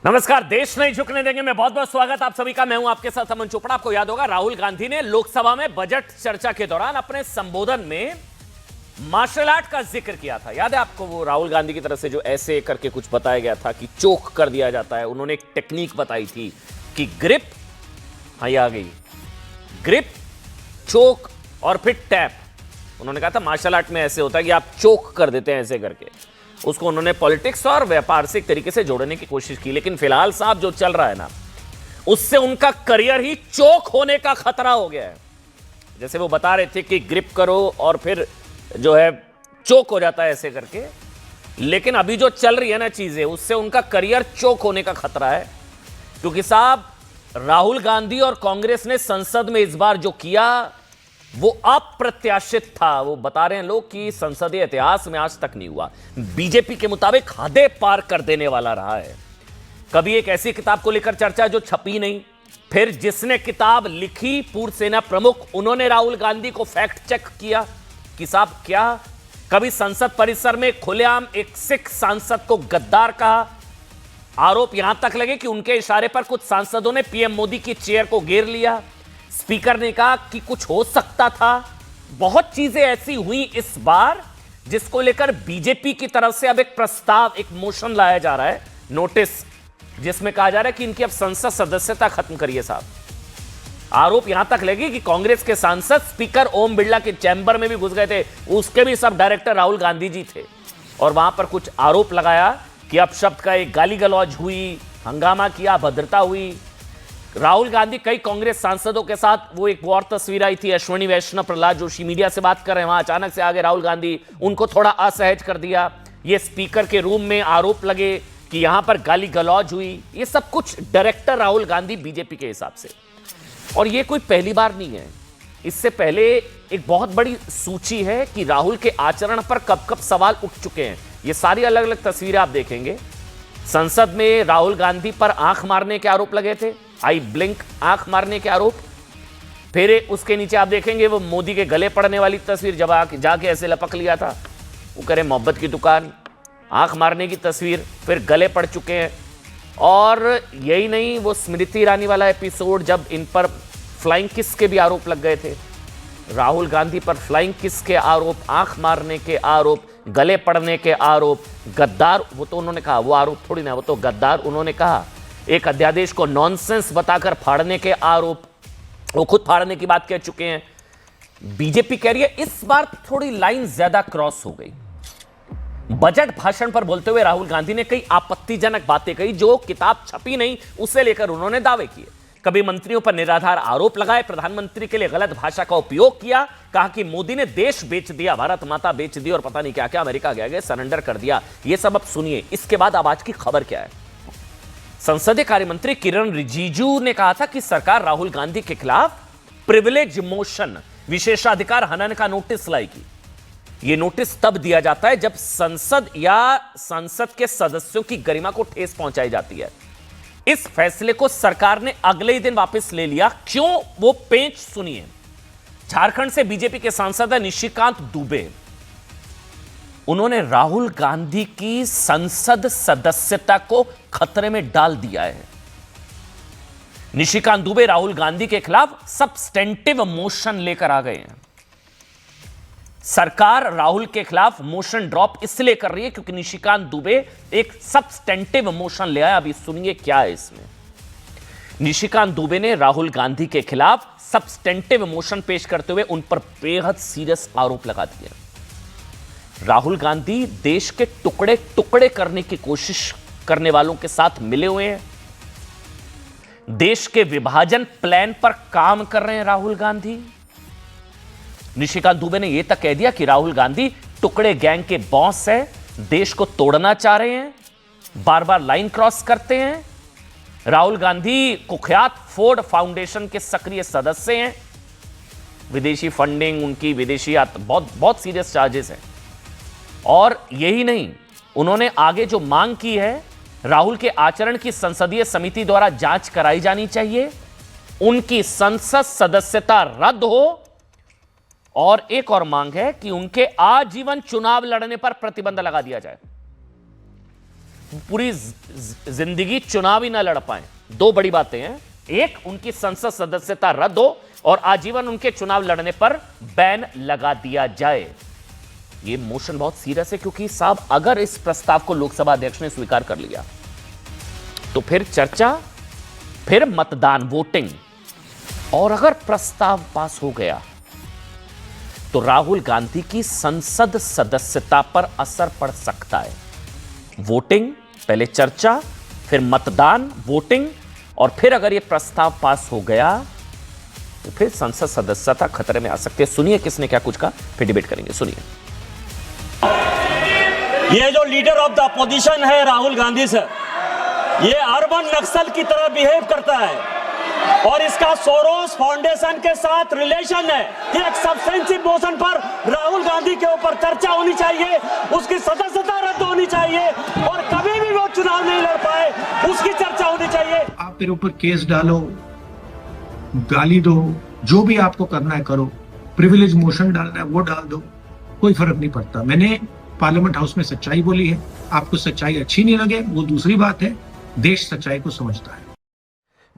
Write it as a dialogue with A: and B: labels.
A: नमस्कार। देश नहीं झुकने देंगे में बहुत बहुत स्वागत आप सभी का। मैं हूं आपके साथ अमन चोपड़ा। आपको याद होगा राहुल गांधी ने लोकसभा में बजट चर्चा के दौरान अपने संबोधन में मार्शल आर्ट का जिक्र किया था। याद है आपको? वो राहुल गांधी की तरफ से जो ऐसे करके कुछ बताया गया था कि चोक कर दिया जाता है। उन्होंने एक टेक्निक बताई थी कि ग्रिप, हाँ ये आ गई, ग्रिप, चोक और फिर टैप। उन्होंने कहा था मार्शल आर्ट में ऐसे होता है कि आप चोक कर देते हैं ऐसे करके। उसको उन्होंने पॉलिटिक्स और व्यापारिक तरीके से जोड़ने की कोशिश की। लेकिन फिलहाल साहब जो चल रहा है ना, उससे उनका करियर ही चोक होने का खतरा हो गया है। जैसे वो बता रहे थे कि ग्रिप करो और फिर जो है चोक हो जाता है ऐसे करके। लेकिन अभी जो चल रही है ना चीजें, उससे उनका करियर चोक होने का खतरा है। क्योंकि साहब राहुल गांधी और कांग्रेस ने संसद में इस बार जो किया वो अप्रत्याशित था। वो बता रहे हैं लोग कि संसदीय इतिहास में आज तक नहीं हुआ। बीजेपी के मुताबिक हदें पार कर देने वाला रहा है। कभी एक ऐसी किताब को लेकर चर्चा जो छपी नहीं, फिर जिसने किताब लिखी पूर्व सेना प्रमुख, उन्होंने राहुल गांधी को फैक्ट चेक किया कि साहब क्या। कभी संसद परिसर में खुलेआम एक सिख सांसद को गद्दार कहा। आरोप यहां तक लगे कि उनके इशारे पर कुछ सांसदों ने पीएम मोदी की चेयर को घेर लिया। स्पीकर ने कहा कि कुछ हो सकता था। बहुत चीजें ऐसी हुई इस बार जिसको लेकर बीजेपी की तरफ से अब एक प्रस्ताव, एक मोशन लाया जा रहा है, नोटिस, जिसमें कहा जा रहा है कि इनकी अब संसद सदस्यता खत्म करिए साहब। आरोप यहां तक लगे कि कांग्रेस के सांसद स्पीकर ओम बिरला के चैंबर में भी घुस गए थे। उसके भी सब डायरेक्टर राहुल गांधी जी थे और वहां पर कुछ आरोप लगाया कि अपशब्द का एक गाली गलौज हुई, हंगामा किया, अभद्रता हुई। राहुल गांधी कई कांग्रेस सांसदों के साथ, वो एक और तस्वीर आई थी, अश्विनी वैष्णव, प्रहलाद जोशी मीडिया से बात कर रहे हैं, वहां अचानक से आगे राहुल गांधी, उनको थोड़ा असहज कर दिया। ये स्पीकर के रूम में आरोप लगे कि यहां पर गाली गलौज हुई। ये सब कुछ डायरेक्टर राहुल गांधी बीजेपी के हिसाब से। और ये कोई पहली बार नहीं है। इससे पहले एक बहुत बड़ी सूची है कि राहुल के आचरण पर कब कब सवाल उठ चुके हैं। ये सारी अलग अलग तस्वीरें आप देखेंगे। संसद में राहुल गांधी पर आंख मारने के आरोप लगे थे, आई ब्लिंक, आंख मारने के आरोप। फिर उसके नीचे आप देखेंगे वो मोदी के गले पड़ने वाली तस्वीर, जब जाके ऐसे लपक लिया था, वो करे मोहब्बत की दुकान, आंख मारने की तस्वीर, फिर गले पड़ चुके हैं। और यही नहीं, वो स्मृति ईरानी वाला एपिसोड, जब इन पर फ्लाइंग किस के भी आरोप लग गए थे। राहुल गांधी पर फ्लाइंग किस के आरोप, आंख मारने के आरोप, गले पड़ने के आरोप, गद्दार, वो तो उन्होंने कहा, वो आरोप थोड़ी ना, वो तो गद्दार उन्होंने कहा। एक अध्यादेश को नॉनसेंस बताकर फाड़ने के आरोप, वो खुद फाड़ने की बात कह चुके हैं। बीजेपी कह रही है इस बार थोड़ी लाइन ज्यादा क्रॉस हो गई। बजट भाषण पर बोलते हुए राहुल गांधी ने कई आपत्तिजनक बातें कही जो किताब छपी नहीं, उसे लेकर उन्होंने दावे किए। कभी मंत्रियों पर निराधार आरोप लगाए, प्रधानमंत्री के लिए गलत भाषा का उपयोग किया, कहा कि मोदी ने देश बेच दिया, भारत माता बेच दी और पता नहीं क्या क्या, अमेरिका गया, सरेंडर कर दिया। यह सब अब सुनिए। इसके बाद अब आज की खबर क्या है। संसदीय कार्य मंत्री किरण रिजिजू ने कहा था कि सरकार राहुल गांधी के खिलाफ प्रिविलेज मोशन, विशेषाधिकार हनन का नोटिस लाएगी। यह नोटिस तब दिया जाता है जब संसद या संसद के सदस्यों की गरिमा को ठेस पहुंचाई जाती है। इस फैसले को सरकार ने अगले ही दिन वापस ले लिया। क्यों, वो पेंच सुनिए। झारखंड से बीजेपी के सांसद है निशिकांत दुबे। उन्होंने राहुल गांधी की संसद सदस्यता को खतरे में डाल दिया है। निशिकांत दुबे राहुल गांधी के खिलाफ सब्सटेंटिव मोशन लेकर आ गए हैं। सरकार राहुल के खिलाफ मोशन ड्रॉप इसलिए कर रही है क्योंकि निशिकांत दुबे एक सब्सटेंटिव मोशन ले आया। अभी सुनिए क्या है इसमें। निशिकांत दुबे ने राहुल गांधी के खिलाफ सब्सटेंटिव मोशन पेश करते हुए उन पर बेहद सीरियस आरोप लगा दिए। राहुल गांधी देश के टुकड़े टुकड़े करने की कोशिश करने वालों के साथ मिले हुए हैं। देश के विभाजन प्लान पर काम कर रहे हैं राहुल गांधी। निशिकांत दुबे ने यह तक कह दिया कि राहुल गांधी टुकड़े गैंग के बॉस है, देश को तोड़ना चाह रहे हैं, बार बार लाइन क्रॉस करते हैं। राहुल गांधी कुख्यात फोर्ड फाउंडेशन के सक्रिय सदस्य हैं। विदेशी फंडिंग, उनकी विदेशी बहुत सीरियस चार्जेस हैं। और यही नहीं, उन्होंने आगे जो मांग की है, राहुल के आचरण की संसदीय समिति द्वारा जांच कराई जानी चाहिए, उनकी संसद सदस्यता रद्द हो, और एक और मांग है कि उनके आजीवन चुनाव लड़ने पर प्रतिबंध लगा दिया जाए। पूरी जिंदगी चुनाव ही ना लड़ पाए। दो बड़ी बातें हैं, एक उनकी संसद सदस्यता रद्द हो और आजीवन उनके चुनाव लड़ने पर बैन लगा दिया जाए। यह मोशन बहुत सीरियस है, क्योंकि साहब अगर इस प्रस्ताव को लोकसभा अध्यक्ष ने स्वीकार कर लिया तो फिर चर्चा, फिर मतदान, वोटिंग, और अगर प्रस्ताव पास हो गया तो राहुल गांधी की संसद सदस्यता पर असर पड़ सकता है। वोटिंग, पहले चर्चा, फिर मतदान, वोटिंग, और फिर अगर यह प्रस्ताव पास हो गया तो फिर संसद सदस्यता खतरे में आ सकती है। सुनिए किसने क्या कुछ कहा, फिर डिबेट करेंगे। सुनिए।
B: ये जो लीडर ऑफ द अपोजिशन है राहुल गांधी सर, ये अर्बन नक्सल की तरह बिहेव करता है और इसका सोरोस फाउंडेशन के साथ रिलेशन है। ये एक सब्सटेंसिव मोशन पर राहुल गांधी के ऊपर चर्चा होनी चाहिए, उसकी सदस्यता रद्द होनी चाहिए और कभी भी वो चुनाव नहीं लड़ पाए उसकी चर्चा होनी चाहिए।
C: आप मेरे ऊपर केस डालो, गाली दो, जो भी आपको करना है करो, प्रिविलेज मोशन डालना है वो डाल दो, कोई फर्क नहीं पड़ता। मैंने पार्लियामेंट हाउस में सच्चाई बोली है। आपको सच्चाई अच्छी नहीं लगे वो दूसरी बात है, देश सच्चाई को समझता है।